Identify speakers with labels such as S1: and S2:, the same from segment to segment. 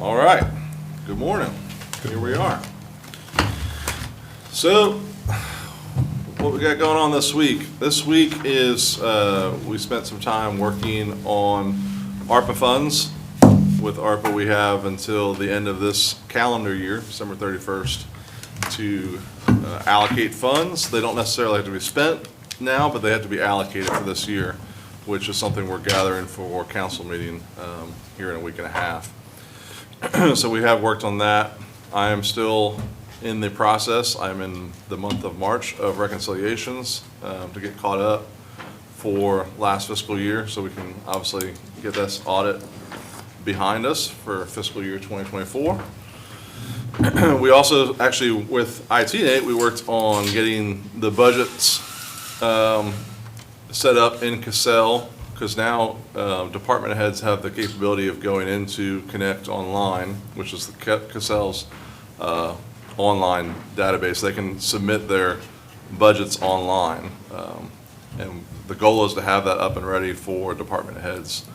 S1: All right, good morning. Here we are. So, what we got going on this week? This week is, we spent some time working on ARPA funds. With ARPA, we have until the end of this calendar year, December 31st, to allocate funds. They don't necessarily have to be spent now, but they have to be allocated for this year, which is something we're gathering for council meeting here in a week and a half. So we have worked on that. I am still in the process. I'm in the month of March of reconciliations to get caught up for last fiscal year, so we can obviously get this audit behind us for fiscal year 2024. We also, actually, with IT8, we worked on getting the budgets set up in Cassell, because now department heads have the capability of going into Connect Online, which is the Cassell's online database. They can submit their budgets online, and the goal is to have that up and ready for department heads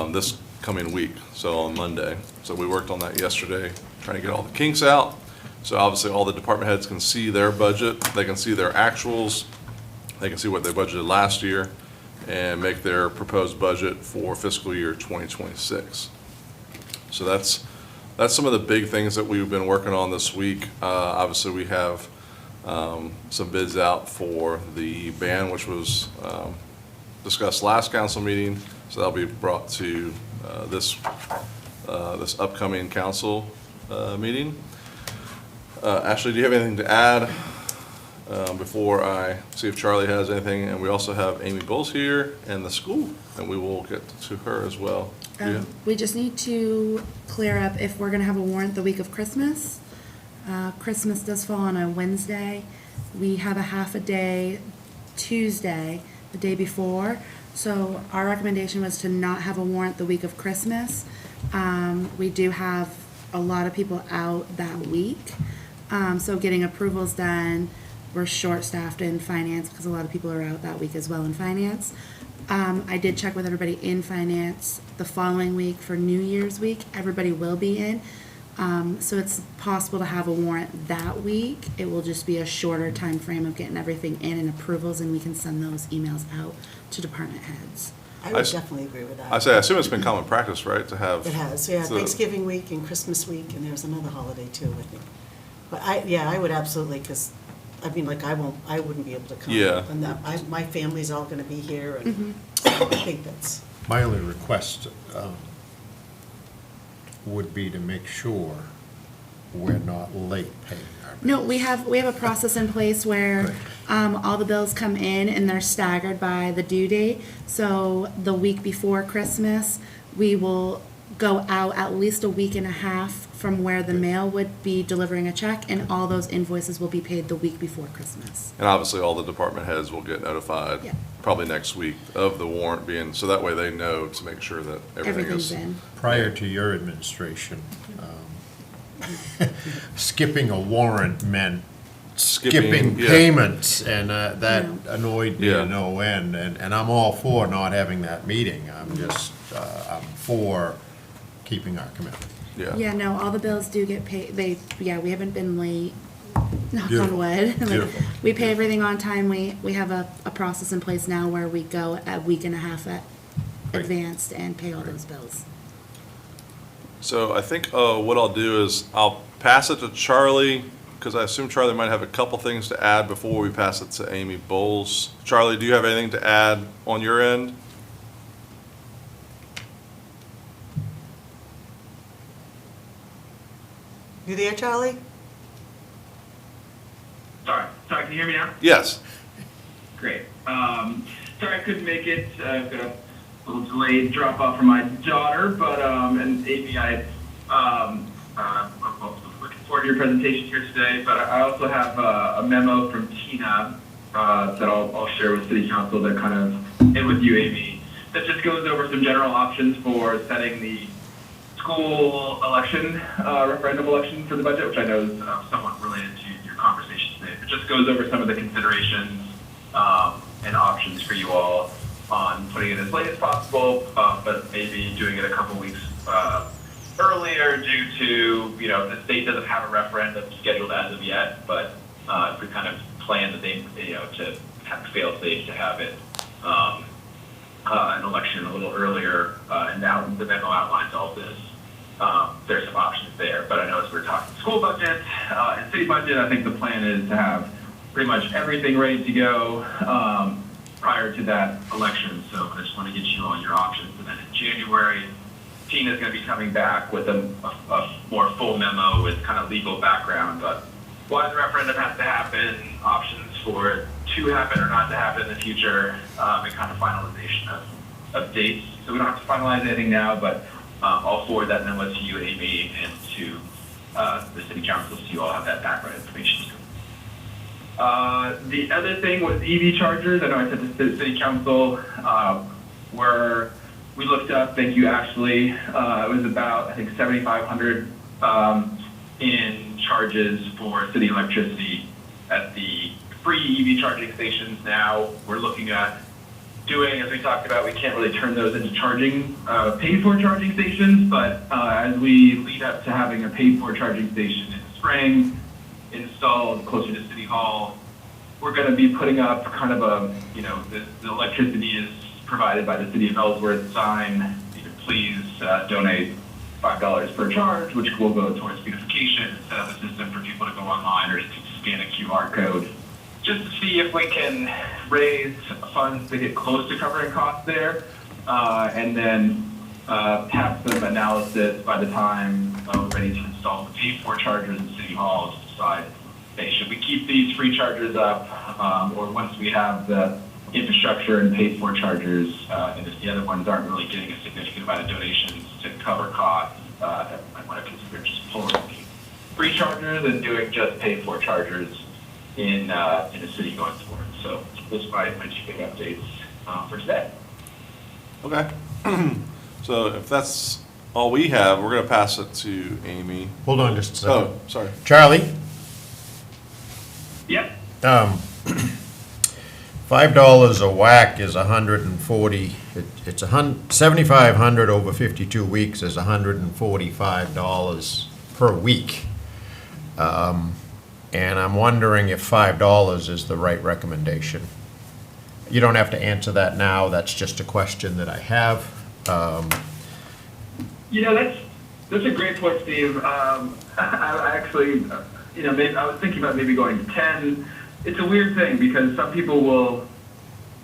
S1: this coming week, so on Monday. So we worked on that yesterday, trying to get all the kinks out. So obviously all the department heads can see their budget, they can see their actuals, they can see what they budgeted last year, and make their proposed budget for fiscal year 2026. So that's some of the big things that we've been working on this week. Obviously we have some bids out for the ban, which was discussed last council meeting. So that'll be brought to this upcoming council meeting. Ashley, do you have anything to add before I see if Charlie has anything? And we also have Amy Bowles here and the school, and we will get to her as well.
S2: We just need to clear up if we're going to have a warrant the week of Christmas. Christmas does fall on a Wednesday. We have a half a day Tuesday, the day before. So our recommendation was to not have a warrant the week of Christmas. We do have a lot of people out that week. So getting approvals done, we're short-staffed in finance because a lot of people are out that week as well in finance. I did check with everybody in finance the following week for New Year's week. Everybody will be in. So it's possible to have a warrant that week. It will just be a shorter time frame of getting everything in and approvals, and we can send those emails out to department heads.
S3: I would definitely agree with that.
S1: I assume it's been common practice, right, to have?
S3: It has, yeah, Thanksgiving week and Christmas week, and there's another holiday too, I think. But I would absolutely, because, I mean, like, I wouldn't be able to come.
S1: Yeah.
S3: And that, my family's all gonna be here, and I think that's,
S4: My only request would be to make sure we're not late paying our bills.
S2: No, we have a process in place where
S4: Great.
S2: all the bills come in and they're staggered by the due date. So the week before Christmas, we will go out at least a week and a half from where the
S4: Good.
S2: mail would be delivering a check, and all those invoices will be paid the week before Christmas.
S1: And obviously, all the department heads will get notified
S2: Yeah.
S1: probably next week of the warrant being, so that way they know to make sure that everything
S2: Everything's
S1: is.
S2: in.
S4: Prior to your administration, skipping a warrant meant skipping
S1: yeah.
S4: payments, and that
S2: Yeah.
S4: annoyed me
S1: Yeah.
S4: to no end. And I'm all for not having that meeting. I'm just, I'm for keeping our commitment.
S1: Yeah.
S2: Yeah, no, all the bills do get paid. We haven't been late. Knock on
S4: Beautiful.
S2: wood. Like,
S4: Beautiful.
S2: we pay everything on time. We have a process in place now where we go a week and a half at
S4: Great.
S2: advanced and pay all those bills.
S1: So I think what I'll do is I'll pass it to Charlie, because I assume Charlie might have a couple things to add before we pass it to Amy Bowles. Charlie, do you have anything to add on your end?
S3: you there, Charlie?
S5: Sorry, can you hear me now?
S1: Yes.
S5: Great. Sorry I couldn't make it. I've got a little delayed drop off from my daughter, but and Amy, I'm looking forward to your presentation here today. But I also have a memo from Tina that I'll share with City Council that kind of, and with you, Amy, that just goes over some general options for setting the school election, referendum election for the budget, which I know is somewhat related to your conversation today. It just goes over some of the considerations and options for you all on putting it as late as possible, but maybe doing it a couple weeks earlier due to, the state doesn't have a referendum scheduled as of yet, but we kind of plan that they, to have fail safe to have it, an election a little earlier, and now the memo outlines all this. There's some options there, but I know as we're talking school budget and city budget, I think the plan is to have pretty much everything ready to go prior to that election. So I just want to get you all your options, and then in January, Tina's going to be coming back with a more full memo with kind of legal background, but why the referendum has to happen, options for it to happen or not to happen in the future, and kind of finalization of dates. So we don't have to finalize anything now, but I'll forward that memo to you, Amy, and to the city council, so you all have that background information. The other thing was EV chargers. I know I said to the city council, where we looked up, thank you, Ashley, it was about, I think, 7,500 in charges for city electricity at the free EV charging stations. Now we're looking at doing, as we talked about, we can't really turn those into charging, paid-for charging stations, but as we lead up to having a paid-for charging station in the spring installed closer to City Hall, we're going to be putting up kind of a, the electricity is provided by the City of Ellsworth sign. Please donate $5 per charge, which will go towards beautification, set up a system for people to go online or to scan a QR code, just to see if we can raise funds to get close to covering costs there, and then have some analysis by the time we're ready to install the paid-for chargers in City Hall to decide, hey, should we keep these free chargers up, or once we have the infrastructure and paid-for chargers, and if the other ones aren't really getting a significant amount of donations to cover costs, I want to consider just pulling the free chargers and doing just paid-for chargers in the city going forward. So those are my two big updates for today.
S1: Okay. So if that's all we have, we're going to pass it to Amy.
S4: Hold on just a second.
S1: Oh, sorry.
S4: Charlie?
S5: Yep.
S4: $5 a whack is 140, it's 7,500 over 52 weeks is $145 per week. And I'm wondering if $5 is the right recommendation. You don't have to answer that now, that's just a question that I have.
S5: That's a great point, Steve. I actually, maybe I was thinking about maybe going to 10. It's a weird thing because some people will,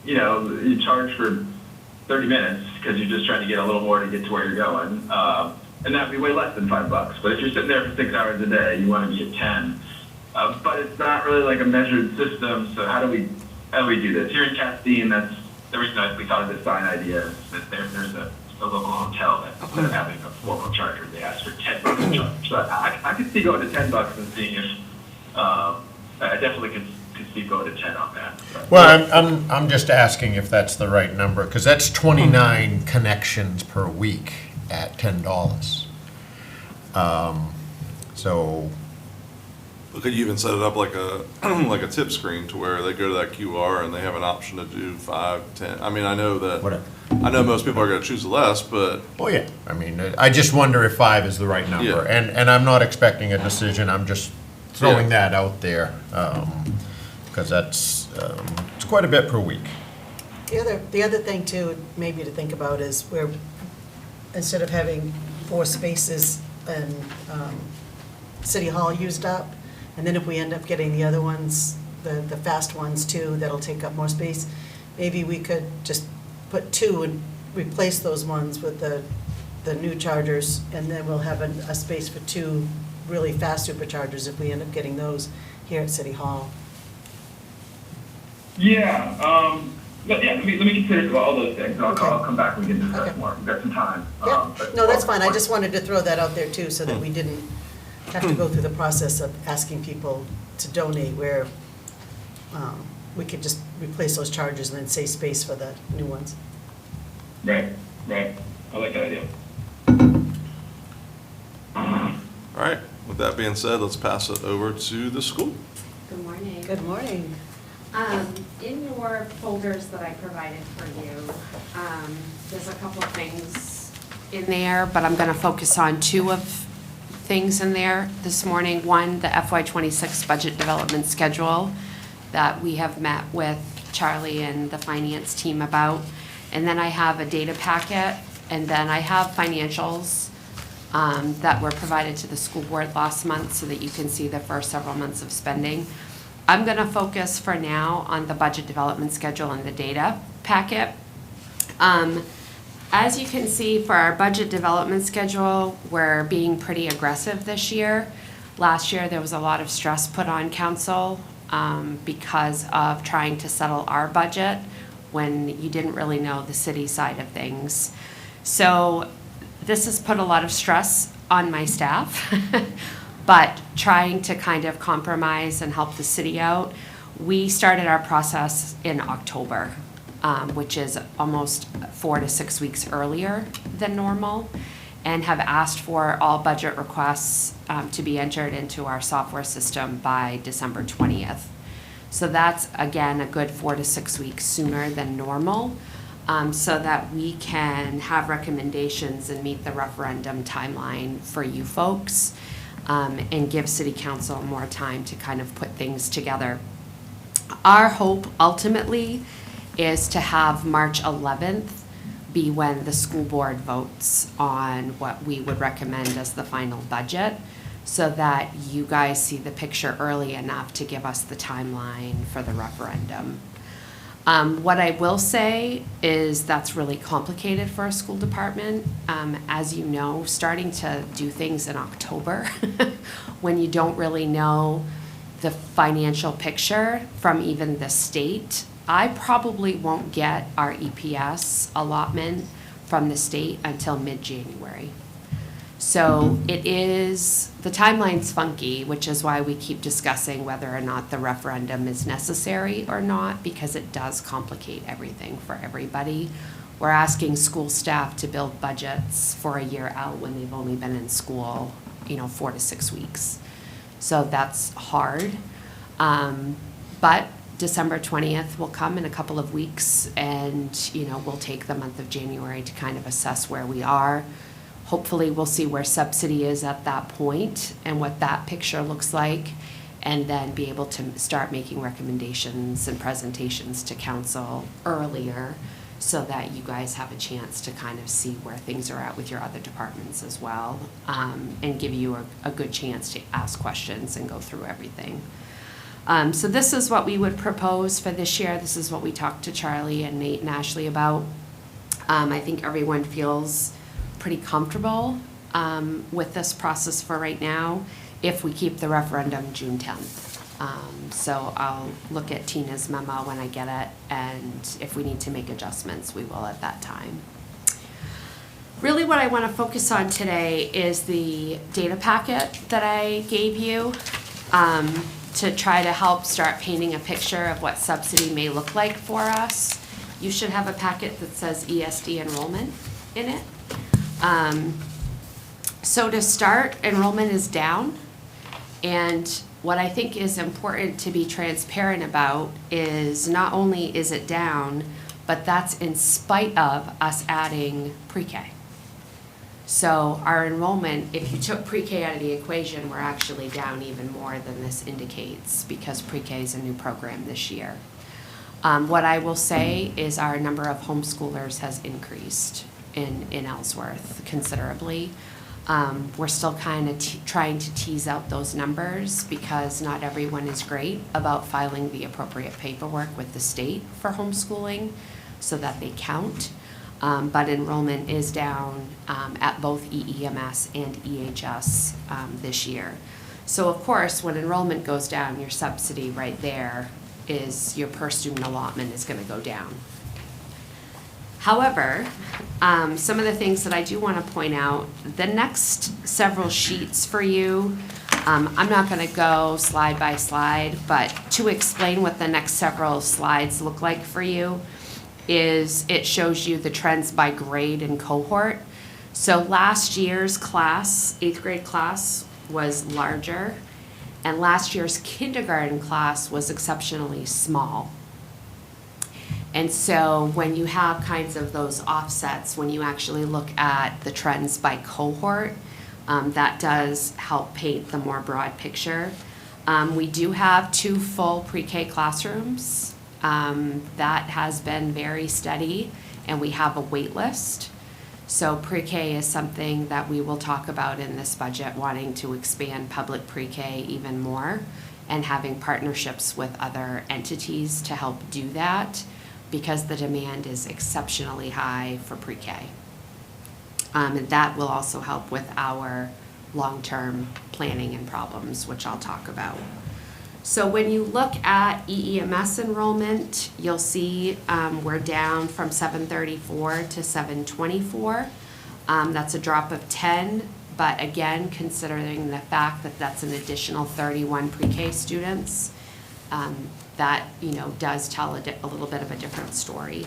S5: you charge for 30 minutes because you're just trying to get a little more to get to where you're going. And that'd be way less than $5. But if you're sitting there for 6 hours a day, you want to be at 10. But it's not really like a measured system. So how do we do this? Here in Castine, that's the reason we thought of this sign idea is that there's a local hotel that instead of having a formal charger, they ask for $10 a charge. So I could see going to $10 and seeing if, I definitely could see going to 10 on that.
S4: Well, I'm just asking if that's the right number, because that's 29 connections per week at $10. So,
S1: Could you even set it up like a like a tip screen to where they go to that QR and they have an option to do 5, 10? I mean, I know that
S4: whatever.
S1: I know most people are going to choose the less, but
S4: Oh, yeah, I mean, I just wonder if 5 is the right number.
S1: Yeah.
S4: And I'm not expecting a decision, I'm just throwing
S1: Yeah.
S4: that out there, because that's, it's quite a bit per week.
S3: The other thing too, maybe to think about is where, instead of having 4 spaces in City Hall used up, and then if we end up getting the other ones, the fast ones too, that'll take up more space, maybe we could just put 2 and replace those ones with the new chargers, and then we'll have a space for 2 really fast superchargers if we end up getting those here at City Hall.
S5: Yeah, but yeah, let me consider all those things. I'll come back when we get to discuss
S3: Okay.
S5: more. We've got some time.
S3: Yeah,
S5: But-
S3: no, that's fine, I just wanted to throw that out there too, so that we didn't have to go through the process of asking people to donate, where we could just replace those chargers and then save space for the new ones.
S5: Right. I like that idea.
S1: all right. With that being said, let's pass it over to the school.
S6: Good morning.
S3: Good morning.
S6: In your folders that I provided for you, there's a couple of things
S7: in there, but I'm gonna focus on two of things in there this morning. One, the FY '26 budget development schedule that we have met with Charlie and the finance team about. And then I have a data packet, and then I have financials that were provided to the school board last month so that you can see the first several months of spending. I'm gonna focus for now on the budget development schedule and the data packet. As you can see, for our budget development schedule, we're being pretty aggressive this year. Last year, there was a lot of stress put on council because of trying to settle our budget when you didn't really know the city side of things. So this has put a lot of stress on my staff, but trying to kind of compromise and help the city out. We started our process in October, which is almost 4 to 6 weeks earlier than normal, and have asked for all budget requests to be entered into our software system by December 20th. So that's, again, a good 4 to 6 weeks sooner than normal, so that we can have recommendations and meet the referendum timeline for you folks, and give city council more time to kind of put things together. Our hope ultimately is to have March 11th be when the school board votes on what we would recommend as the final budget, so that you guys see the picture early enough to give us the timeline for the referendum. What I will say is that's really complicated for a school department. As you know, starting to do things in October when you don't really know the financial picture from even the state. I probably won't get our EPS allotment from the state until mid-January. So it is, the timeline's funky, which is why we keep discussing whether or not the referendum is necessary or not, because it does complicate everything for everybody. We're asking school staff to build budgets for a year out when they've only been in school, 4 to 6 weeks. So that's hard. But December 20th will come in a couple of weeks, and, we'll take the month of January to kind of assess where we are. Hopefully, we'll see where subsidy is at that point and what that picture looks like, and then be able to start making recommendations and presentations to council earlier so that you guys have a chance to kind of see where things are at with your other departments as well, and give you a good chance to ask questions and go through everything. So this is what we would propose for this year. This is what we talked to Charlie and Nate and Ashley about. I think everyone feels pretty comfortable with this process for right now, if we keep the referendum June 10th. So I'll look at Tina's memo when I get it, and if we need to make adjustments, we will at that time. Really what I want to focus on today is the data packet that I gave you, to try to help start painting a picture of what subsidy may look like for us. You should have a packet that says ESD enrollment in it. So to start, enrollment is down, and what I think is important to be transparent about is not only is it down, but that's in spite of us adding pre-K. So our enrollment, if you took pre-K out of the equation, we're actually down even more than this indicates, because pre-K is a new program this year. What I will say is our number of homeschoolers has increased in Ellsworth considerably. We're still kind of trying to tease out those numbers, because not everyone is great about filing the appropriate paperwork with the state for homeschooling so that they count. But enrollment is down at both EEMS and EHS this year. So of course, when enrollment goes down, your subsidy right there is your per student allotment is going to go down. However, some of the things that I do want to point out, the next several sheets for you, I'm not going to go slide by slide, but to explain what the next several slides look like for you is it shows you the trends by grade and cohort. So last year's class, 8th grade class, was larger, and last year's kindergarten class was exceptionally small. And so when you have kinds of those offsets, when you actually look at the trends by cohort, that does help paint the more broad picture. We do have 2 full pre-K classrooms. That has been very steady, and we have a wait list. So pre-K is something that we will talk about in this budget, wanting to expand public pre-K even more and having partnerships with other entities to help do that because the demand is exceptionally high for pre-K. And that will also help with our long-term planning and problems, which I'll talk about. So when you look at EEMS enrollment, you'll see we're down from 734 to 724. That's a drop of 10, but again, considering the fact that that's an additional 31 pre-K students, that does tell a little bit of a different story.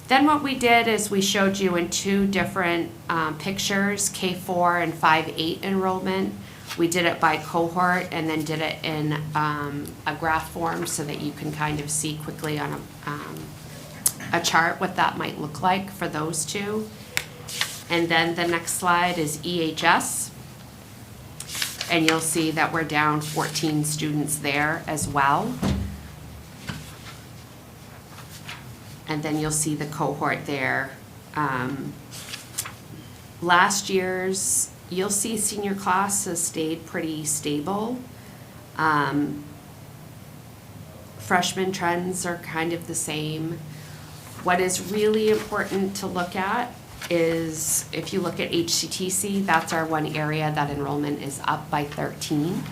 S7: Then what we did is we showed you in 2 different pictures, K4 and 5-8 enrollment. We did it by cohort and then did it in a graph form so that you can kind of see quickly on a chart what that might look like for those 2. And then the next slide is EHS. And you'll see that we're down 14 students there as well. And then you'll see the cohort there. Last year's, you'll see senior class has stayed pretty stable. Freshman trends are kind of the same. What is really important to look at is if you look at HCTC, that's our one area that enrollment is up by 13.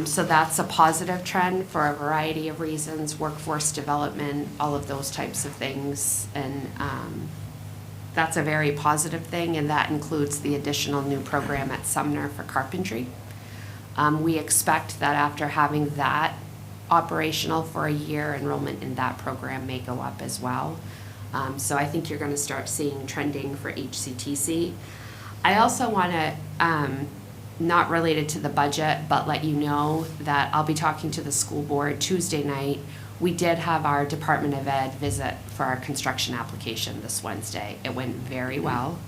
S7: So that's a positive trend for a variety of reasons, workforce development, all of those types of things. And that's a very positive thing, and that includes the additional new program at Sumner for carpentry. We expect that after having that operational for a year, enrollment in that program may go up as well. So I think you're going to start seeing trending for HCTC. I also want to, not related to the budget, but let you know that I'll be talking to the school board Tuesday night. We did have our Department of Ed visit for our construction application this Wednesday. It went very well,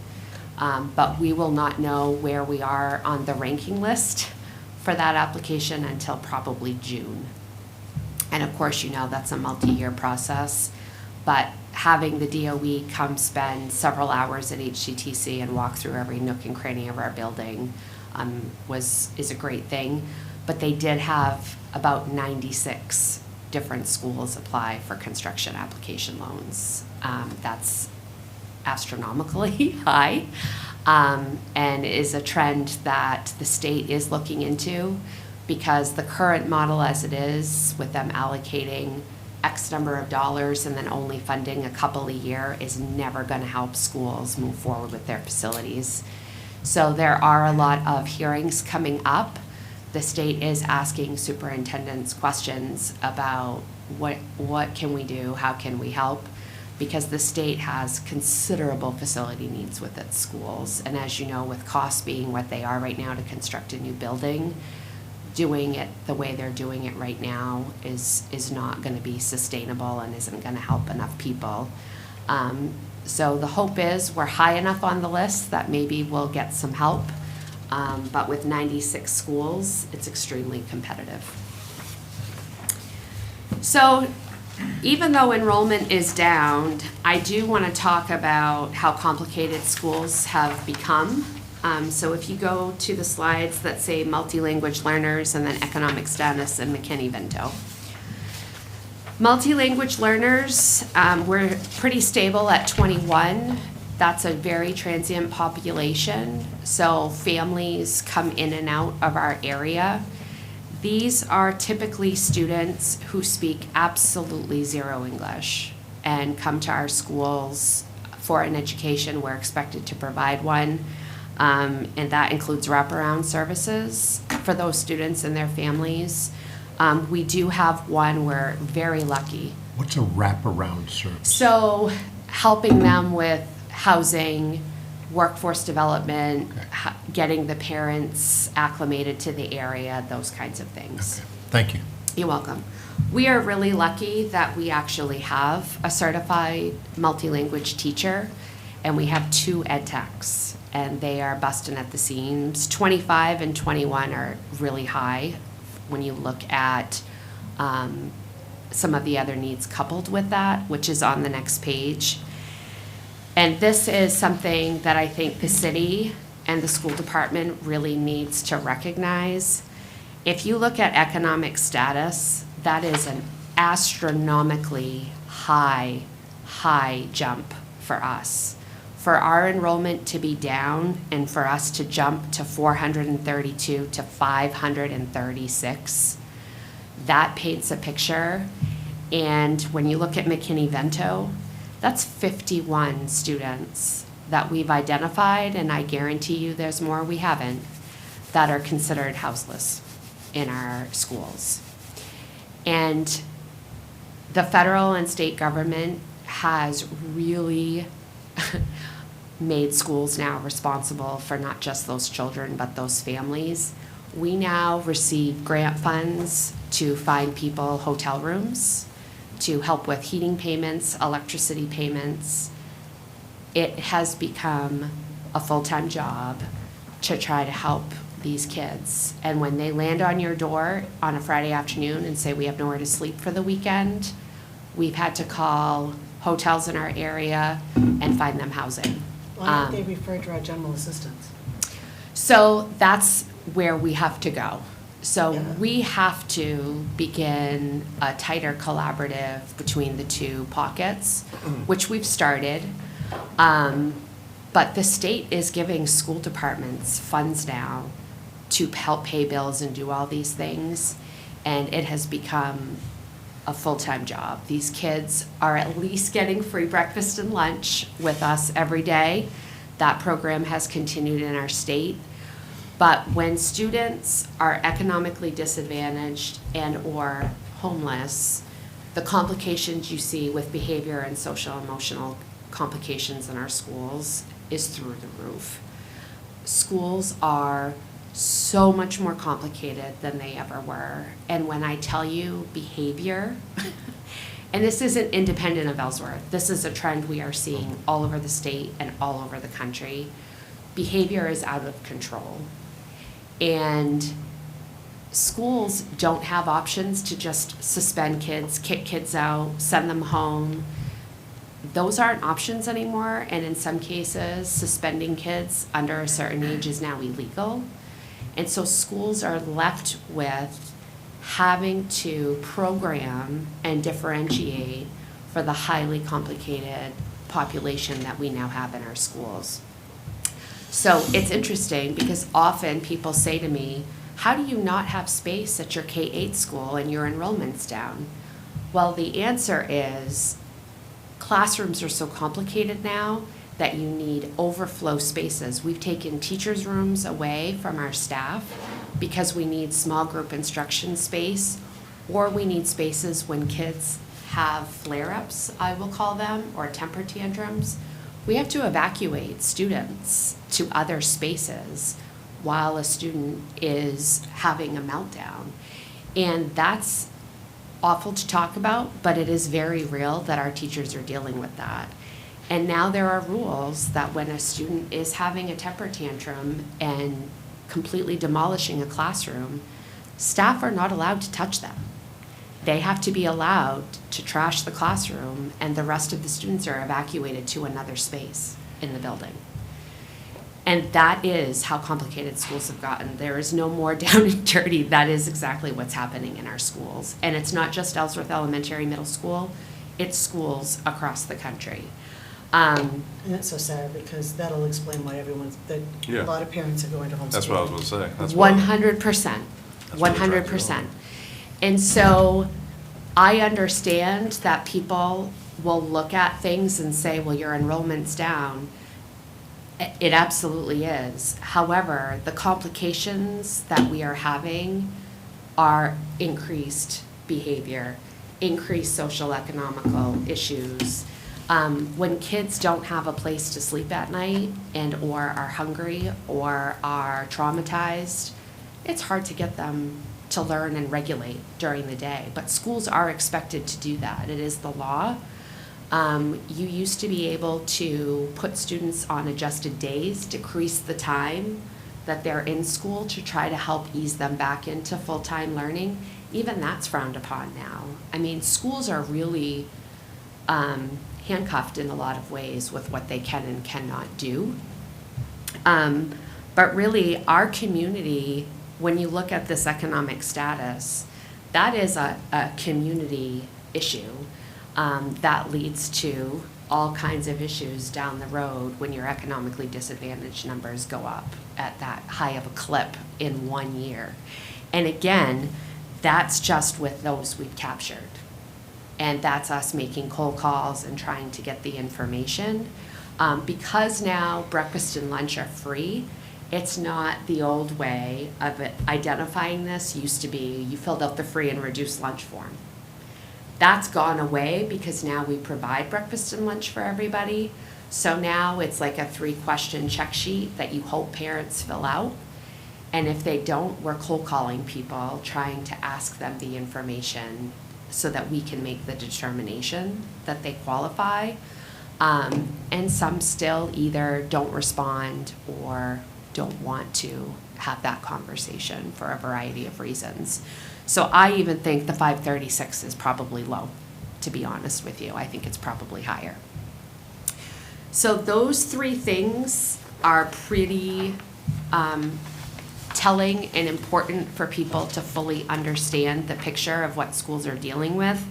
S7: but we will not know where we are on the ranking list for that application until probably June. And of course, that's a multi-year process, but having the DOE come spend several hours at HCTC and walk through every nook and cranny of our building is a great thing. But they did have about 96 different schools apply for construction application loans. That's astronomically high, and is a trend that the state is looking into, because the current model as it is, with them allocating X number of dollars and then only funding a couple a year, is never going to help schools move forward with their facilities. So there are a lot of hearings coming up. The state is asking superintendents questions about what can we do, how can we help, because the state has considerable facility needs with its schools. And as you know, with costs being what they are right now to construct a new building, doing it the way they're doing it right now is not going to be sustainable and isn't going to help enough people. So the hope is we're high enough on the list that maybe we'll get some help. But with 96 schools, it's extremely competitive. So even though enrollment is down, I do want to talk about how complicated schools have become. So if you go to the slides that say multilanguage learners and then economic status and McKinney-Vento. Multilanguage learners, we're pretty stable at 21. That's a very transient population. So families come in and out of our area. These are typically students who speak absolutely zero English and come to our schools for an education. We're expected to provide one. And that includes wraparound services for those students and their families. We do have one, we're very lucky.
S4: What's a wraparound service?
S7: So helping them with housing, workforce development,
S4: Okay.
S7: getting the parents acclimated to the area, those kinds of things.
S4: Okay. Thank you.
S7: You're welcome. We are really lucky that we actually have a certified multilanguage teacher, and we have 2 ed techs, and they are busting at the seams. 25 and 21 are really high when you look at some of the other needs coupled with that, which is on the next page. And this is something that I think the city and the school department really needs to recognize. If you look at economic status, that is an astronomically high jump for us. For our enrollment to be down and for us to jump to 432 to 536, that paints a picture. And when you look at McKinney-Vento, that's 51 students that we've identified, and I guarantee you there's more we haven't, that are considered houseless in our schools. And the federal and state government has really made schools now responsible for not just those children, but those families. We now receive grant funds to find people hotel rooms, to help with heating payments, electricity payments. It has become a full-time job to try to help these kids. And when they land on your door on a Friday afternoon and say, we have nowhere to sleep for the weekend, we've had to call hotels in our area and find them housing.
S3: Why aren't they referred to our general assistants?
S7: So that's where we have to go. So
S3: Yeah.
S7: we have to begin a tighter collaborative between the 2 pockets, which we've started. But the state is giving school departments funds now to help pay bills and do all these things. And it has become a full-time job. These kids are at least getting free breakfast and lunch with us every day. That program has continued in our state. But when students are economically disadvantaged and/or homeless, the complications you see with behavior and social emotional complications in our schools is through the roof. Schools are so much more complicated than they ever were. And when I tell you behavior, and this isn't independent of Ellsworth, this is a trend we are seeing all over the state and all over the country. Behavior is out of control. And schools don't have options to just suspend kids, kick kids out, send them home. Those aren't options anymore, and in some cases, suspending kids under a certain age is now illegal. And so schools are left with having to program and differentiate for the highly complicated population that we now have in our schools. So it's interesting because often people say to me, how do you not have space at your K-8 school and your enrollment's down? Well, the answer is classrooms are so complicated now that you need overflow spaces. We've taken teachers' rooms away from our staff because we need small group instruction space, or we need spaces when kids have flare-ups, I will call them, or temper tantrums. We have to evacuate students to other spaces while a student is having a meltdown. And that's awful to talk about, but it is very real that our teachers are dealing with that. And now there are rules that when a student is having a temper tantrum and completely demolishing a classroom, staff are not allowed to touch them. They have to be allowed to trash the classroom, and the rest of the students are evacuated to another space in the building. And that is how complicated schools have gotten. There is no more down and dirty. That is exactly what's happening in our schools. And it's not just Ellsworth Elementary Middle School, it's schools across the country.
S3: And that's so sad, because that'll explain why that
S1: Yeah.
S3: a lot of parents are going to homeschool.
S1: That's what I was gonna say. That's why-
S7: 100%,
S1: That's what attracted
S7: 100%.
S1: them.
S7: And so I understand that people will look at things and say, well, your enrollment's down. It absolutely is. However, the complications that we are having are increased behavior, increased social economical issues. When kids don't have a place to sleep at night and/or are hungry or are traumatized, it's hard to get them to learn and regulate during the day. But schools are expected to do that. It is the law. You used to be able to put students on adjusted days, decrease the time that they're in school to try to help ease them back into full-time learning. Even that's frowned upon now. I mean, schools are really handcuffed in a lot of ways with what they can and cannot do. But really, our community, when you look at this economic status, that is a community issue that leads to all kinds of issues down the road when your economically disadvantaged numbers go up at that high of a clip in 1 year. And again, that's just with those we've captured. And that's us making cold calls and trying to get the information. Because now breakfast and lunch are free, it's not the old way of it. Identifying this used to be you filled out the free and reduced lunch form. That's gone away because now we provide breakfast and lunch for everybody. So now it's like a 3-question check sheet that you hope parents fill out. And if they don't, we're cold calling people, trying to ask them the information so that we can make the determination that they qualify. And some still either don't respond or don't want to have that conversation for a variety of reasons. So I even think the 536 is probably low, to be honest with you. I think it's probably higher. So those 3 things are pretty telling and important for people to fully understand the picture of what schools are dealing with.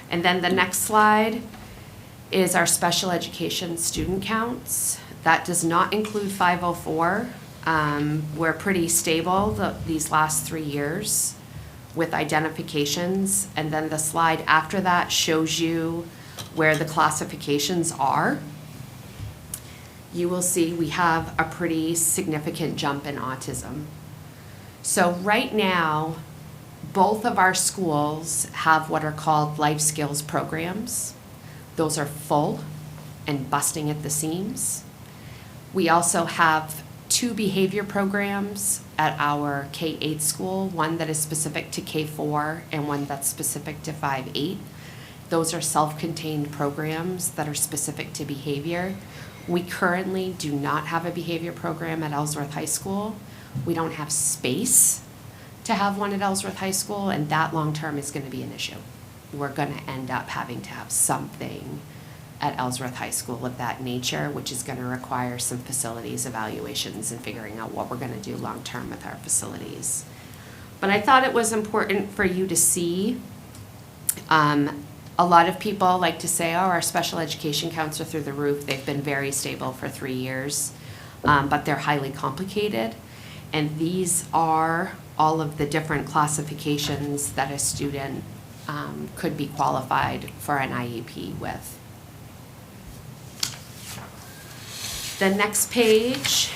S7: And then the next slide is our special education student counts. That does not include 504. We're pretty stable these last 3 years with identifications. And then the slide after that shows you where the classifications are. You will see we have a pretty significant jump in autism. So right now, both of our schools have what are called life skills programs. Those are full and busting at the seams. We also have 2 behavior programs at our K-8 school, one that is specific to K-4 and one that's specific to 5-8. Those are self-contained programs that are specific to behavior. We currently do not have a behavior program at Ellsworth High School. We don't have space to have one at Ellsworth High School, and that long-term is going to be an issue. We're going to end up having to have something at Ellsworth High School of that nature, which is going to require some facilities evaluations and figuring out what we're going to do long-term with our facilities. But I thought it was important for you to see. A lot of people like to say, oh, our special education counts are through the roof. They've been very stable for 3 years, but they're highly complicated. And these are all of the different classifications that a student could be qualified for an IEP with. The next page,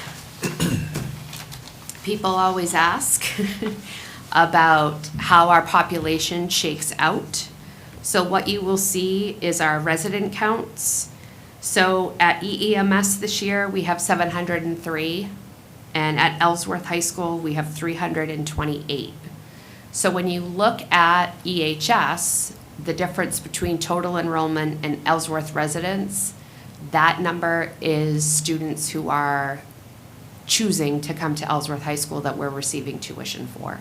S7: people always ask about how our population shakes out. So what you will see is our resident counts. So at EEMS this year, we have 703, and at Ellsworth High School, we have 328. So when you look at EHS, the difference between total enrollment and Ellsworth residents, that number is students who are choosing to come to Ellsworth High School that we're receiving tuition for.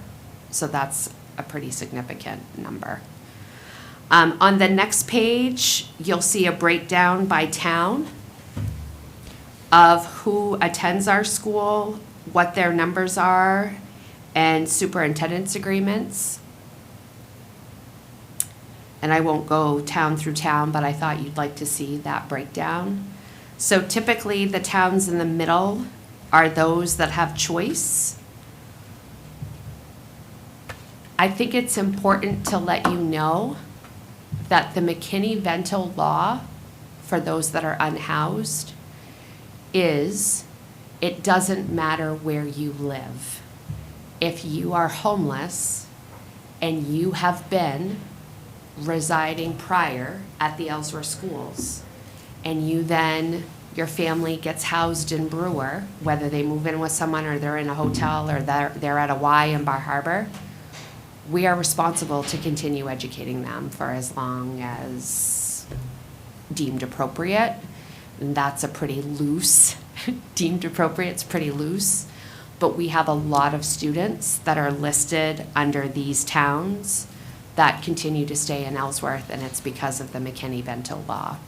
S7: So that's a pretty significant number. On the next page, you'll see a breakdown by town of who attends our school, what their numbers are, and superintendent's agreements. And I won't go town through town, but I thought you'd like to see that breakdown. So typically, the towns in the middle are those that have choice. I think it's important to let you know that the McKinney-Vento law, for those that are unhoused, is it doesn't matter where you live. If you are homeless and you have been residing prior at the Ellsworth schools, and you then, your family gets housed in Brewer, whether they move in with someone or they're in a hotel or they're at a Y in Bar Harbor, we are responsible to continue educating them for as long as deemed appropriate. And that's a pretty loose, deemed appropriate's pretty loose. But we have a lot of students that are listed under these towns that continue to stay in Ellsworth, and it's because of the McKinney-Vento law.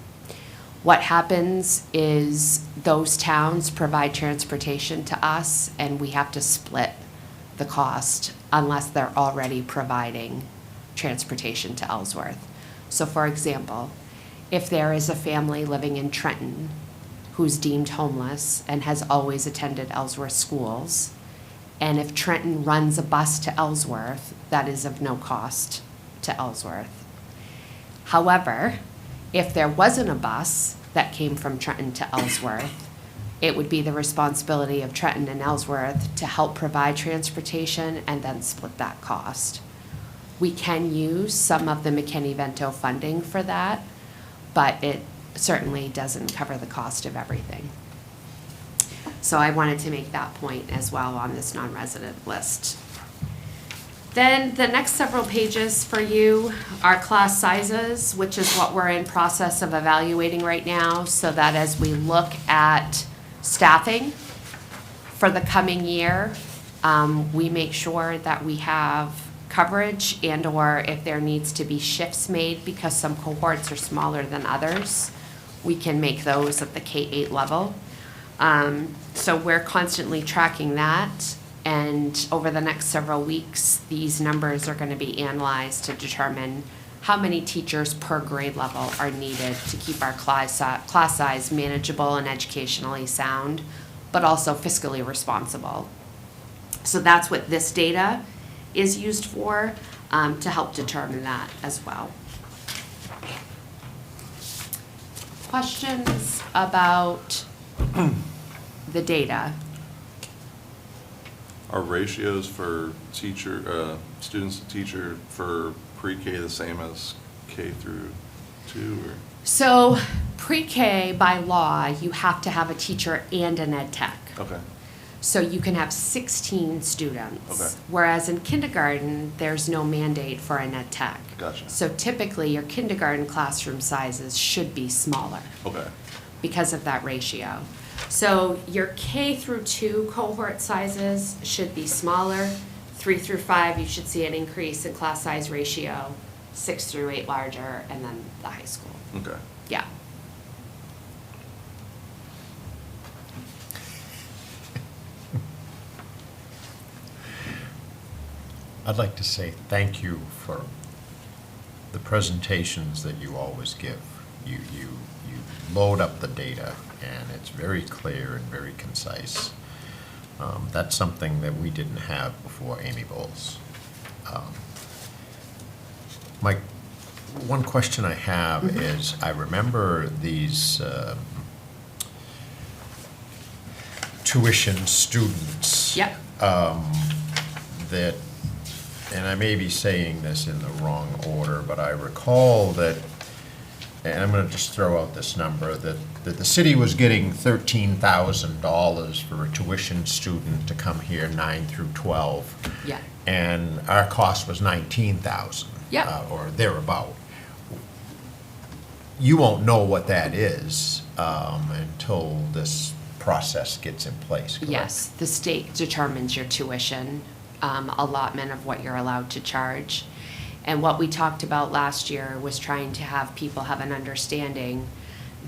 S7: What happens is those towns provide transportation to us, and we have to split the cost unless they're already providing transportation to Ellsworth. So for example, if there is a family living in Trenton who's deemed homeless and has always attended Ellsworth schools, and if Trenton runs a bus to Ellsworth, that is of no cost to Ellsworth. However, if there wasn't a bus that came from Trenton to Ellsworth, it would be the responsibility of Trenton and Ellsworth to help provide transportation and then split that cost. We can use some of the McKinney-Vento funding for that, but it certainly doesn't cover the cost of everything. So I wanted to make that point as well on this non-resident list. Then the next several pages for you are class sizes, which is what we're in process of evaluating right now, so that as we look at staffing for the coming year, we make sure that we have coverage and/or if there needs to be shifts made because some cohorts are smaller than others, we can make those at the K-8 level. So we're constantly tracking that. And over the next several weeks, these numbers are going to be analyzed to determine how many teachers per grade level are needed to keep our class size manageable and educationally sound, but also fiscally responsible. So that's what this data is used for, to help determine that as well. Questions about the data?
S1: Are ratios for teacher, students to teacher for pre-K the same as K through 2 or?
S7: So pre-K by law, you have to have a teacher and an ed tech.
S1: Okay,
S7: So you can have 16 students.
S1: Okay.
S7: Whereas in kindergarten, there's no mandate for an ed tech.
S1: Gotcha.
S7: So typically, your kindergarten classroom sizes should be smaller
S1: okay,
S7: because of that ratio. So your K through 2 cohort sizes should be smaller. 3 through 5, you should see an increase in class size ratio. 6 through 8 larger, and then the high school.
S1: okay.
S7: Yeah.
S4: I'd like to say thank you for the presentations that you always give. You load up the data, and it's very clear and very concise. That's something that we didn't have before Amy Bowles. Mike, one question I have is, I remember these tuition students.
S7: Yep.
S4: That, and I may be saying this in the wrong order, but I recall that, and I'm gonna just throw out this number, that the city was getting $13,000 for a tuition student to come here 9 through 12.
S7: Yeah.
S4: And our cost was 19,000.
S7: Yep.
S4: Or thereabout. You won't know what that is until this process gets in place, correct?
S7: Yes, the state determines your tuition allotment of what you're allowed to charge. And what we talked about last year was trying to have people have an understanding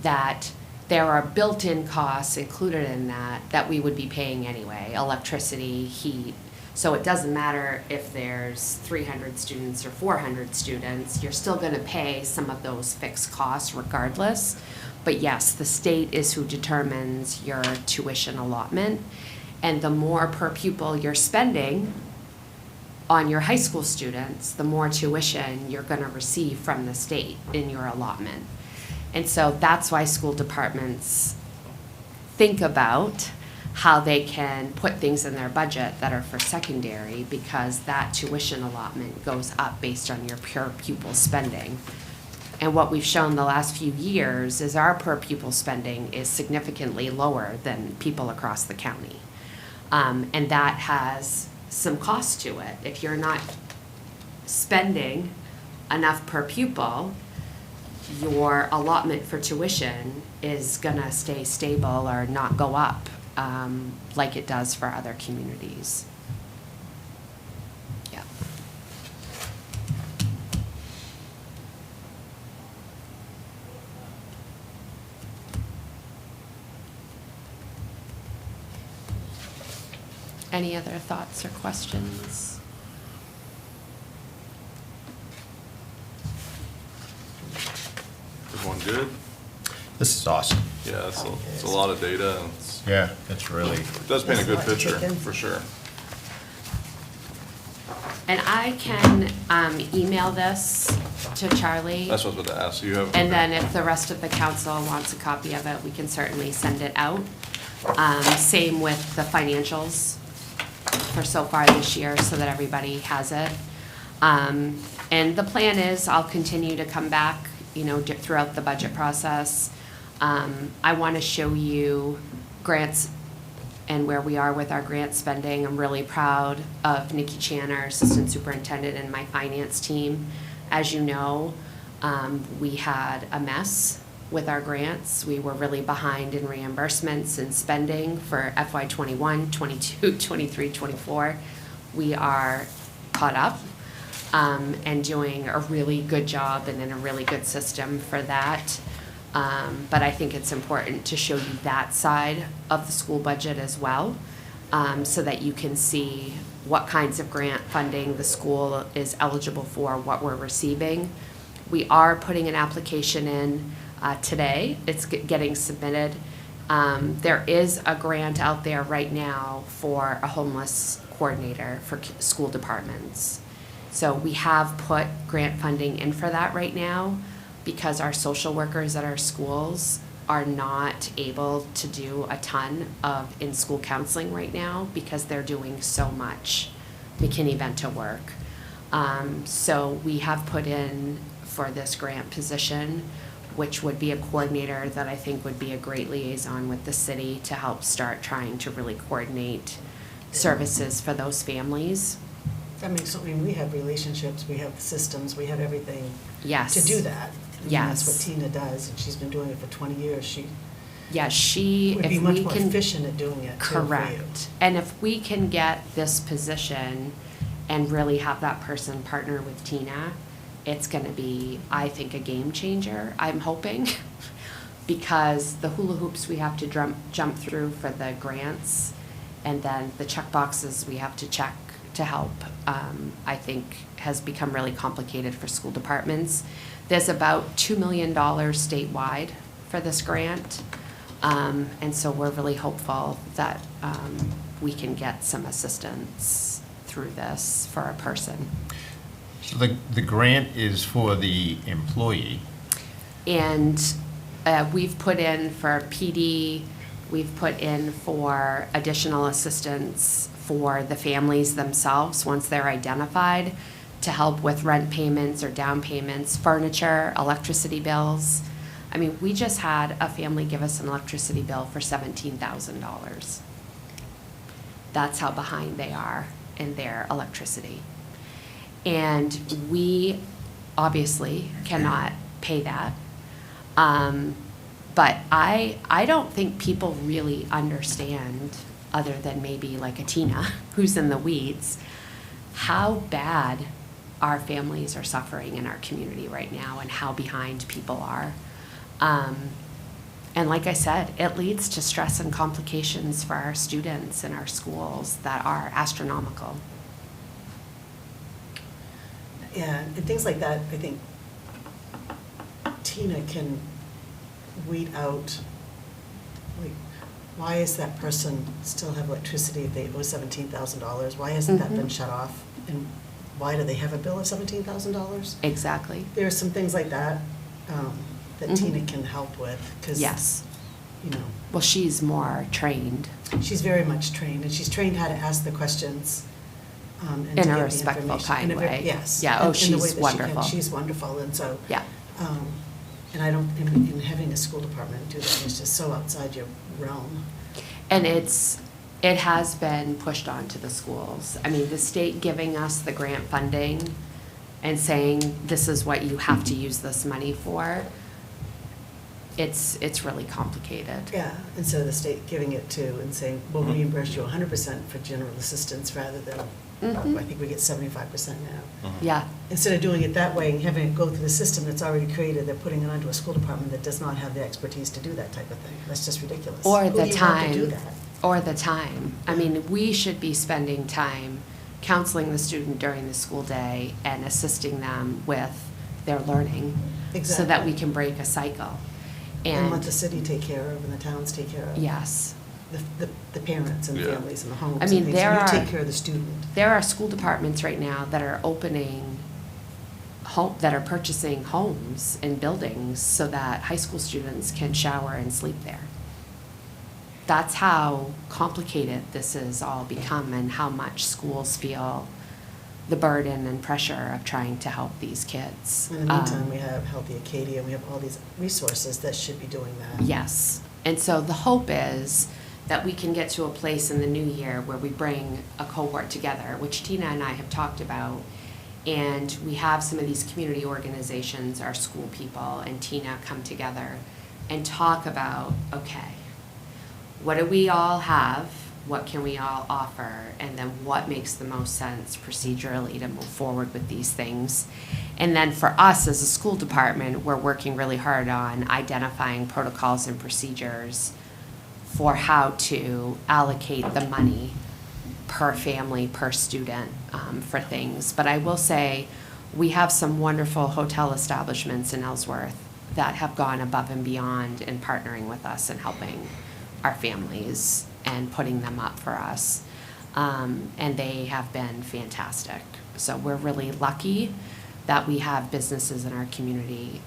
S7: that there are built-in costs included in that we would be paying anyway, electricity, heat. So it doesn't matter if there's 300 students or 400 students, you're still gonna pay some of those fixed costs regardless. But yes, the state is who determines your tuition allotment. And the more per pupil you're spending on your high school students, the more tuition you're gonna receive from the state in your allotment. And so that's why school departments think about how they can put things in their budget that are for secondary, because that tuition allotment goes up based on your per pupil spending. And what we've shown the last few years is our per pupil spending is significantly lower than people across the county. And that has some cost to it. If you're not spending enough per pupil, your allotment for tuition is gonna stay stable or not go up, like it does for other communities. Yeah. Any other thoughts or questions?
S1: Everyone good?
S4: This is awesome.
S1: Yeah, it's a lot of data, and
S4: Yeah, it's really,
S1: it does paint a good
S3: That's a lot to
S1: picture,
S3: take in.
S1: for sure.
S7: And I can email this to Charlie.
S1: That's what I was about to ask, you have.
S7: And then if the rest of the council wants a copy of it, we can certainly send it out. Same with the financials for so far this year, so that everybody has it. And the plan is, I'll continue to come back, throughout the budget process. I want to show you grants and where we are with our grant spending. I'm really proud of Nikki Chan, our Assistant Superintendent, and my finance team. As you know, we had a mess with our grants. We were really behind in reimbursements and spending for FY '21, '22, '23, '24. We are caught up and doing a really good job and in a really good system for that. But I think it's important to show you that side of the school budget as well, so that you can see what kinds of grant funding the school is eligible for, what we're receiving. We are putting an application in today. It's getting submitted. There is a grant out there right now for a homeless coordinator for school departments. So we have put grant funding in for that right now, because our social workers at our schools are not able to do a ton of in-school counseling right now because they're doing so much McKinney-Vento work. So we have put in for this grant position, which would be a coordinator that I think would be a great liaison with the city to help start trying to really coordinate services for those families.
S3: That makes, we have relationships, we have systems, we have everything
S7: Yes.
S3: to do that. I mean,
S7: Yes.
S3: That's what Tina does, and she's been doing it for 20 years. She
S7: Yeah, she,
S3: would be
S7: if
S3: much
S7: we
S3: more
S7: can.
S3: efficient at doing it, too, for you.
S7: Correct. And if we can get this position and really have that person partner with Tina, it's gonna be, I think, a game changer, I'm hoping. Because the hula hoops we have to jump through for the grants, and then the check boxes we have to check to help, I think has become really complicated for school departments. There's about $2 million statewide for this grant. And so we're really hopeful that we can get some assistance through this for a person.
S4: so the grant is for the employee.
S7: And we've put in for PD, we've put in for additional assistance for the families themselves once they're identified, to help with rent payments or down payments, furniture, electricity bills. I mean, we just had a family give us an electricity bill for $17,000. That's how behind they are in their electricity. And we obviously cannot pay that. But I don't think people really understand, other than maybe like a Tina who's in the weeds, how bad our families are suffering in our community right now and how behind people are. And like I said, it leads to stress and complications for our students in our schools that are astronomical.
S3: Yeah, and things like that, I think Tina can weed out, like, why is that person still have electricity if they owe $17,000? Why hasn't that been
S7: Mhm.
S3: shut off? And why do they have a bill of $17,000?
S7: Exactly.
S3: There are some things like that that
S7: Mhm.
S3: Tina can help with, because,
S7: Yes.
S3: you know,
S7: Well, she's more trained.
S3: she's very much trained, and she's trained how to ask the questions and to
S7: In a
S3: give the
S7: respectful,
S3: information.
S7: kind
S3: In a very-
S7: way.
S3: Yes.
S7: Yeah,
S3: in-
S7: oh,
S3: in the way
S7: she's
S3: that she can.
S7: wonderful.
S3: She's wonderful, and so,
S7: Yeah.
S3: and I don't, in having a school department do that is just so outside your realm.
S7: And it has been pushed onto the schools. I mean, the state giving us the grant funding and saying, this is what you have to use this money for, it's really complicated.
S3: Yeah, instead of the state giving it to and saying, we'll
S1: Mhm.
S3: reimburse you 100% for general assistance rather than,
S7: Mhm.
S3: I think we get 75% now.
S7: Yeah,
S3: Instead of doing it that way and having it go through the system that's already created, they're putting it onto a school department that does not have the expertise to do that type of thing. That's just ridiculous.
S7: or
S3: Who
S7: the
S3: do you want to do
S7: time,
S3: that?
S7: or the time. I mean, we should be spending time counseling the student during the school day and assisting them with their learning so that we
S3: Exactly.
S7: can break a cycle.
S3: And let the
S7: And,
S3: city take care of and the towns take care of.
S7: yes,
S3: The parents and the
S1: Yeah.
S3: families and the homes
S7: I
S3: and
S7: mean,
S3: things.
S7: there
S3: And
S7: are-
S3: you take care of the student.
S7: there are school departments right now that are opening that are purchasing homes and buildings so that high school students can shower and sleep there. That's how complicated this has all become and how much schools feel the burden and pressure of trying to help these kids.
S3: In the meantime,
S7: Um,
S3: we have Healthy Acadia, we have all these resources that should be doing that.
S7: Yes, and so the hope is that we can get to a place in the new year where we bring a cohort together, which Tina and I have talked about, and we have some of these community organizations, our school people, and Tina come together and talk about, okay, what do we all have? What can we all offer? And then what makes the most sense procedurally to move forward with these things? And then for us as a school department, we're working really hard on identifying protocols and procedures for how to allocate the money per family, per student, for things. But I will say, we have some wonderful hotel establishments in Ellsworth that have gone above and beyond in partnering with us and helping our families and putting them up for us. And they have been fantastic. So we're really lucky that we have businesses in our community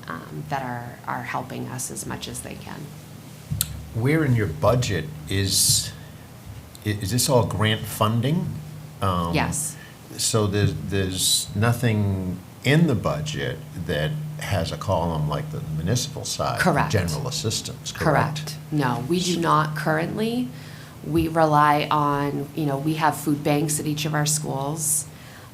S7: that are helping us as much as they can.
S4: Where in your budget is this all grant funding?
S7: Yes.
S4: So there's nothing in the budget that has a column like the municipal side?
S7: Correct.
S4: General assistance, correct?
S7: Correct. No, we do not currently. We rely on, we have food banks at each of our schools,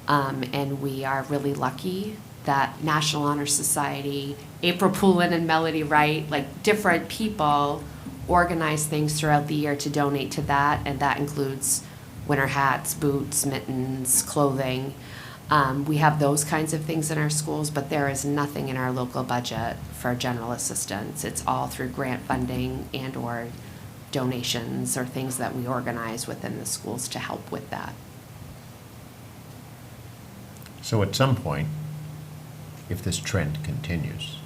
S7: and we are really lucky that National Honor Society, April Poulin and Melody Wright, like different people organize things throughout the year to donate to that, and that includes winter hats, boots, mittens, clothing. We have those kinds of things in our schools, but there is nothing in our local budget for general assistance. It's all through grant funding and/or donations or things that we organize within the schools to help with that.
S4: So at some point, if this trend continues,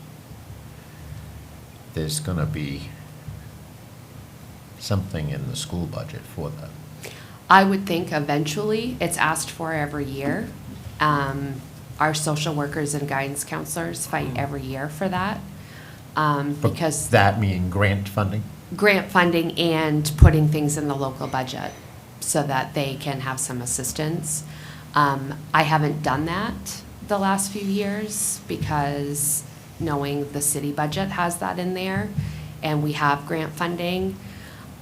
S4: there's going to be something in the school budget for that.
S7: I would think eventually, it's asked for every year. Our social workers and guidance counselors fight every year for that.
S4: But
S7: Because
S4: that mean grant funding?
S7: grant funding and putting things in the local budget so that they can have some assistance. I haven't done that the last few years because knowing the city budget has that in there and we have grant funding.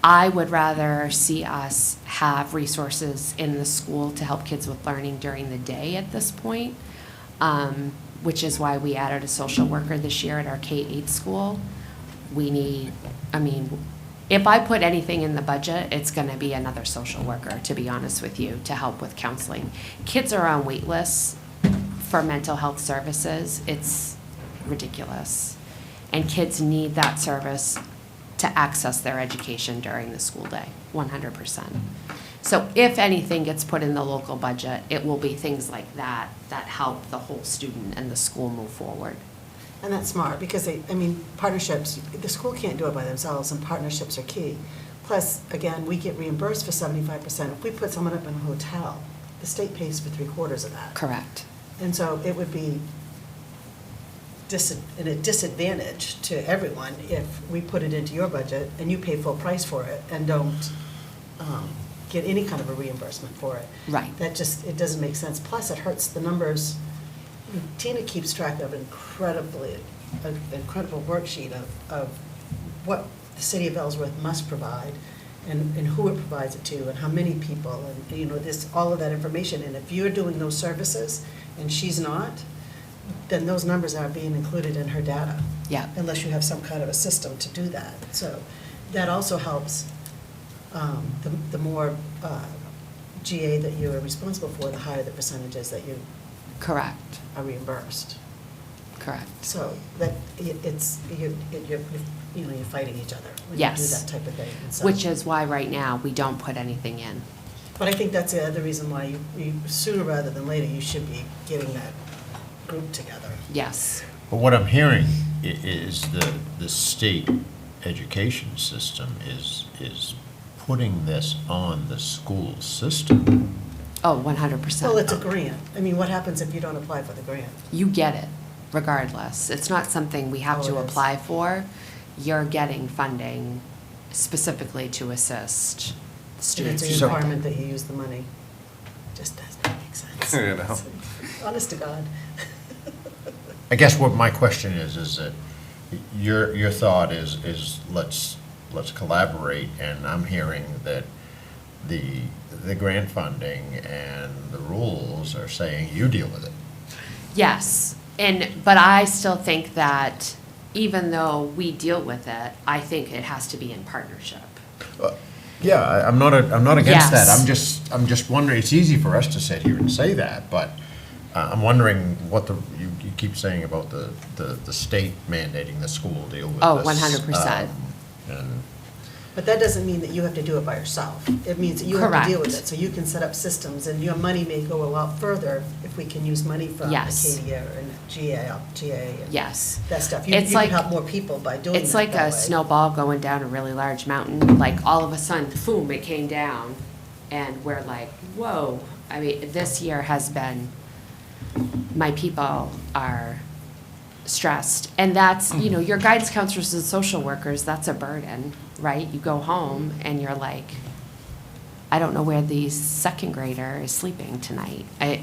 S7: I would rather see us have resources in the school to help kids with learning during the day at this point, which is why we added a social worker this year at our K-8 school. If I put anything in the budget, it's gonna be another social worker, to be honest with you, to help with counseling. Kids are on wait lists for mental health services. It's ridiculous. And kids need that service to access their education during the school day, 100%. So if anything gets put in the local budget, it will be things like that that help the whole student and the school move forward.
S3: And that's smart, because partnerships, the school can't do it by themselves, and partnerships are key. Plus, again, we get reimbursed for 75%. If we put someone up in a hotel, the state pays for 3/4 of that.
S7: Correct.
S3: And so it would be a disadvantage to everyone if we put it into your budget and you pay full price for it and don't get any kind of a reimbursement for it.
S7: Right.
S3: It doesn't make sense. Plus, it hurts the numbers. Tina keeps track of an incredible worksheet of what the city of Ellsworth must provide and who it provides it to and how many people and, this, all of that information. And if you're doing those services and she's not, then those numbers are being included in her data.
S7: Yeah.
S3: Unless you have some kind of a system to do that. So that also helps, the more GA that you are responsible for, the higher the percentages that you
S7: Correct,
S3: are reimbursed.
S7: correct.
S3: So that, it's, you're fighting each other when you do
S7: Yes.
S3: that type of thing. And so-
S7: Which is why right now, we don't put anything in.
S3: But I think that's the other reason why you, sooner rather than later, you should be getting that group together.
S7: Yes,
S4: But what I'm hearing is the state education system is putting this on the school system.
S7: oh, 100%.
S3: Well, it's a grant. I mean, what happens if you don't apply for the grant?
S7: You get it regardless. It's not something we have
S3: Oh,
S7: to
S3: it is.
S7: apply for. You're getting funding specifically to assist
S3: And
S7: students.
S3: it's a
S4: So-
S3: requirement that you use the money. Just does not make sense.
S1: You know.
S3: Honest to God.
S4: I guess what my question is that your thought is let's collaborate, and I'm hearing that the grant funding and the rules are saying you deal with it.
S7: Yes, but I still think that even though we deal with it, I think it has to be in partnership.
S4: Yeah, I'm not against that.
S7: Yes.
S4: I'm just wondering, it's easy for us to sit here and say that, but I'm wondering what you keep saying about the state mandating the school deal with this.
S7: Oh, 100%.
S4: And
S3: But that doesn't mean that you have to do it by yourself. It means that you have to deal with it.
S7: Correct.
S3: So you can set up systems, and your money may go a lot further if we can use money from
S7: Yes.
S3: Acadia and GA and
S7: Yes.
S3: that stuff. You
S7: It's
S3: can
S7: like-
S3: help more people by doing that
S7: It's like
S3: that
S7: a
S3: way.
S7: snowball going down a really large mountain, like all of a sudden, boom, it came down. And we're like, whoa. I mean, this year has been, my people are stressed. And that's, your guidance counselors and social workers, that's a burden, right? You go home and you're like, I don't know where the second grader is sleeping tonight.
S3: I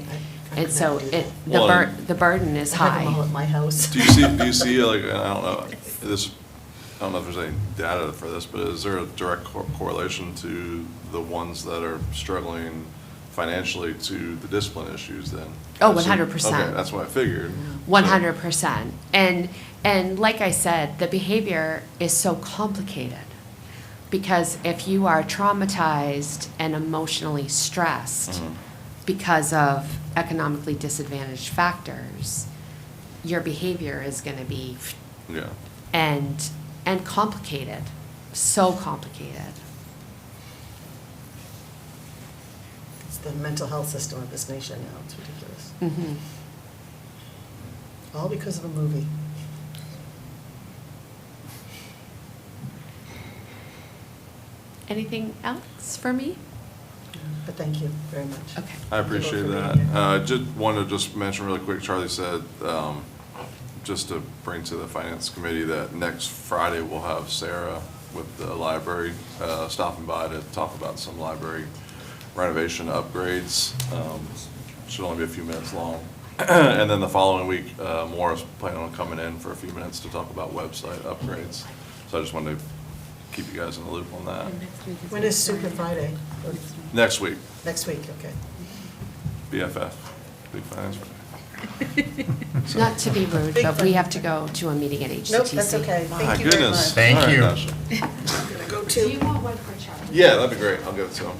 S7: And so
S3: could never do
S1: Well,
S7: the burden is
S3: I have them all
S7: high.
S3: at my house.
S1: Do you see, like, I don't know, I don't know if there's any data for this, but is there a direct correlation to the ones that are struggling financially to the discipline issues then?
S7: Oh,
S1: That's-
S7: 100%.
S1: Okay, that's what I figured.
S7: 100%. And like I said, the behavior is so complicated. Because if you are traumatized and emotionally stressed
S1: Mhm.
S7: because of economically disadvantaged factors, your behavior is going to be
S1: Yeah.
S7: and complicated, so complicated.
S3: It's the mental health system of this nation now. It's ridiculous.
S7: Mhm.
S3: All because of a movie.
S7: Anything else for me?
S3: But thank you very much.
S7: Okay.
S1: I appreciate
S3: Thank you
S1: that.
S3: for being here.
S1: Just wanted to just mention really quick, Charlie said, just to bring to the finance committee that next Friday we'll have Sarah with the library stopping by to talk about some library renovation upgrades. Should only be a few minutes long. And then the following week, Maura's planning on coming in for a few minutes to talk about website upgrades. So I just wanted to keep you guys in the loop on that.
S3: When is Super Friday? Or
S1: Next week,
S3: next week, okay.
S1: BFF, Big Finance Friday.
S7: Not to be rude,
S3: Big
S7: but we
S3: fun.
S7: have to go to a meeting at HCTC.
S3: Nope, that's okay.
S1: My
S3: Thank you very
S1: goodness.
S3: much.
S4: Thank
S1: All right,
S4: you.
S1: Tasha.
S3: I'm gonna go
S7: Do you
S3: to.
S7: want one for Charlie?
S1: Yeah, that'd be great. I'll give it to him.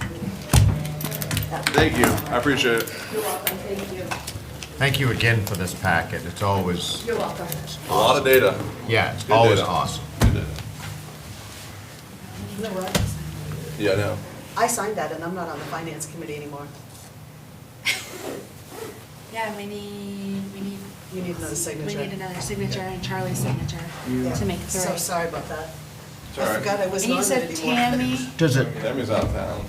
S1: Thank you. I appreciate it.
S7: You're welcome, thank you.
S4: Thank you again for this packet. It's always,
S7: You're welcome.
S1: A lot of data.
S4: yeah, it's
S1: Good
S4: always
S1: data.
S4: awesome.
S1: Good data.
S3: You know what?
S1: Yeah, I know.
S3: I signed that, and I'm not on the finance committee anymore.
S2: Yeah, we need,
S3: You need another signature.
S2: we need another signature and Charlie's signature
S3: Yeah.
S2: to make
S3: So
S2: three.
S3: sorry about that.
S1: It's all
S3: I
S1: right.
S3: forgot I
S2: And
S3: wasn't
S2: you
S3: on
S2: said
S3: it anymore.
S2: Tammy,
S4: Does it,
S1: Tammy's out of town.